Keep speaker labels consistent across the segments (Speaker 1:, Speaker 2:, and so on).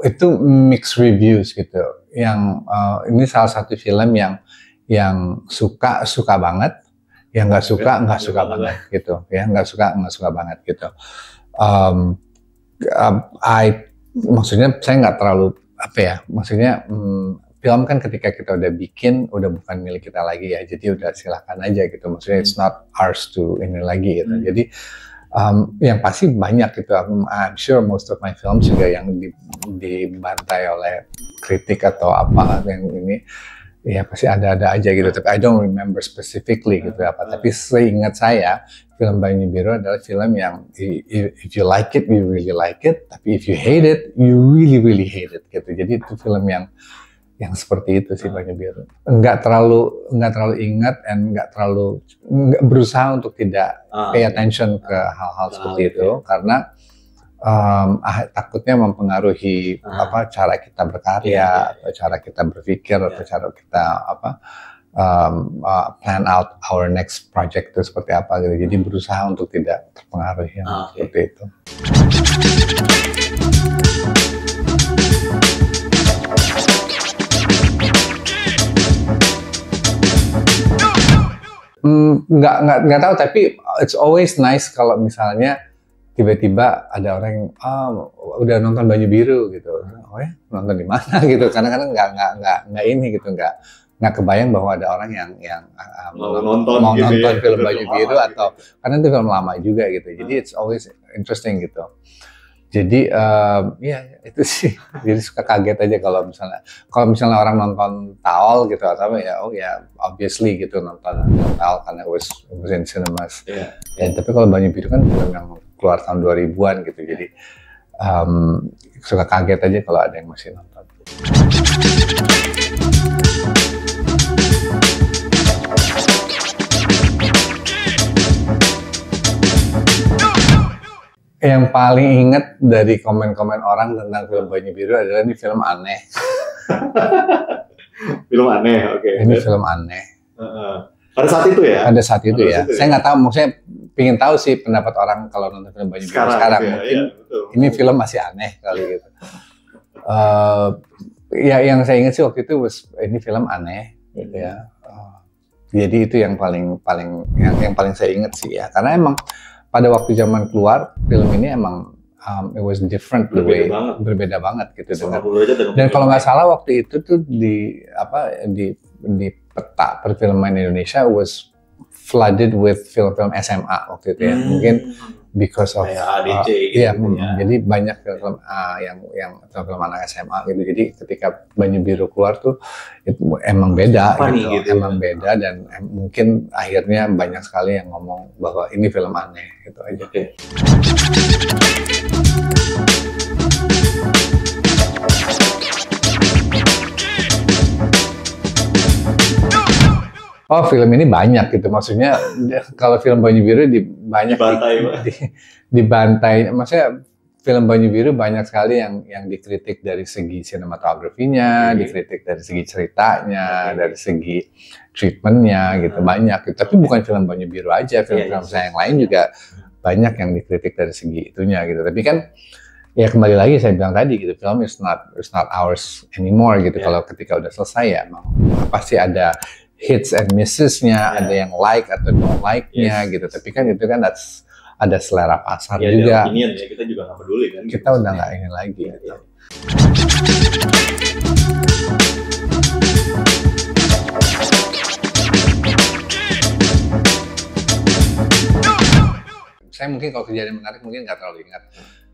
Speaker 1: itu mixed reviews gitu. Yang ini salah satu film yang suka banget, yang nggak suka banget gitu. Ya nggak suka banget gitu. Maksudnya saya nggak terlalu apa ya. Maksudnya film kan ketika kita udah bikin, udah bukan milik kita lagi ya. Jadi udah silakan aja gitu. Maksudnya it's not ours to ini lagi gitu. Jadi yang pasti banyak gitu. I'm sure most of my films juga yang dibantai oleh kritik atau apa yang ini, ya pasti ada aja gitu. Tapi I don't remember specifically gitu apa. Tapi seingat saya, film Banyu Biru adalah film yang if you like it, you really like it. Tapi if you hate it, you really hate it gitu. Jadi itu film yang seperti itu sih Banyu Biru. Nggak terlalu ingat dan nggak berusaha untuk tidak pay attention ke hal-hal seperti itu karena takutnya mempengaruhi cara kita berkarya atau cara kita berpikir atau cara kita plan out our next project itu seperti apa gitu. Jadi berusaha untuk tidak terpengaruhi seperti itu. Nggak tahu, tapi it's always nice kalau misalnya tiba-tiba ada orang yang udah nonton Banyu Biru gitu. Oh ya, nonton di mana gitu. Kadang-kadang nggak ini gitu, nggak kebayang bahwa ada orang yang mau nonton film Banyu Biru atau karena itu film lama juga gitu. Jadi it's always interesting gitu. Jadi ya itu sih. Jadi suka kaget aja kalau misalnya orang nonton Taol gitu atau ya obviously gitu nonton Taol karena it was in cinemas. Yeah. Ya, tapi kalau Banyu Biru kan film yang keluar tahun 2000-an gitu. Jadi suka kaget aja kalau ada yang masih nonton. Yang paling inget dari komen-komen orang tentang film Banyu Biru adalah ini film aneh.
Speaker 2: Film aneh, oke.
Speaker 1: Ini film aneh.
Speaker 2: Pada saat itu ya?
Speaker 1: Pada saat itu ya. Saya nggak tahu, maksudnya pengen tahu sih pendapat orang kalau nonton film Banyu Biru sekarang. Mungkin ini film masih aneh kali gitu. Ya yang saya ingat sih waktu itu ini film aneh gitu ya. Jadi itu yang paling saya ingat sih ya. Karena emang pada waktu zaman keluar film ini emang it was different the way, berbeda banget gitu dan kalau nggak salah waktu itu tuh di peta perfilman Indonesia was flooded with film-film SMA waktu itu ya. Mungkin because of jadi banyak film yang film anak SMA gitu. Jadi ketika Banyu Biru keluar tuh itu emang beda gitu. Emang beda dan mungkin akhirnya banyak sekali yang ngomong bahwa ini film aneh gitu aja. Oh film ini banyak gitu, maksudnya kalau film Banyu Biru banyak dibantai, maksudnya film Banyu Biru banyak sekali yang dikritik dari segi sinematografinya, dikritik dari segi ceritanya, dari segi treatmentnya gitu, banyak gitu. Tapi bukan film Banyu Biru aja, film-film saya yang lain juga banyak yang dikritik dari segi itunya gitu. Tapi kan ya kembali lagi saya bilang tadi gitu, film is not ours anymore gitu. Kalau ketika udah selesai ya emang pasti ada hits and misses-nya, ada yang like atau don't like-nya gitu. Tapi kan itu kan ada selera pasar juga.
Speaker 2: Opinion, ya, kita juga nggak peduli kan.
Speaker 1: Kita udah nggak ingin lagi gitu. Saya mungkin kalau kejadian menarik mungkin nggak terlalu ingat.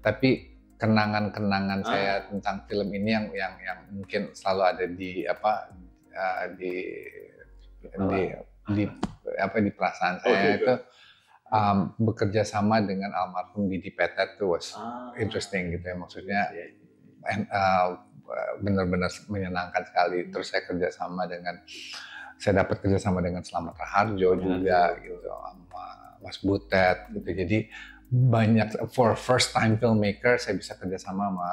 Speaker 1: Tapi kenangan-kenangan saya tentang film ini yang mungkin selalu ada di perasaan saya itu bekerja sama dengan almarhum Didi Petet itu was interesting gitu ya, maksudnya benar-benar menyenangkan sekali. Terus saya dapat kerjasama dengan Slamet Raharjo juga gitu, sama Mas Butet gitu. Jadi banyak for first time filmmaker saya bisa kerjasama sama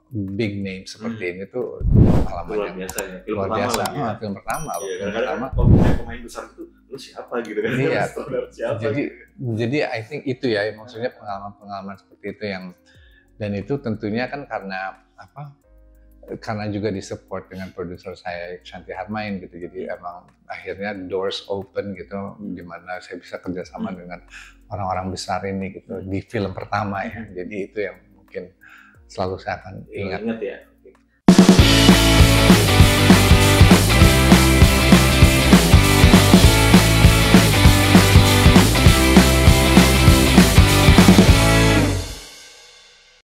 Speaker 1: big name seperti ini tuh pengalaman yang luar biasa. Film pertama loh. Film pertama.
Speaker 2: Kalau pemain besar itu lu siapa gitu kan?
Speaker 1: Iya. Jadi I think itu ya, maksudnya pengalaman seperti itu dan itu tentunya kan karena karena juga disupport dengan produser saya Shanti Harmain gitu, jadi emang akhirnya doors open gitu, dimana saya bisa kerjasama dengan orang-orang besar ini gitu di film pertama ya. Jadi itu yang mungkin selalu saya akan ingat.
Speaker 2: Ingat ya.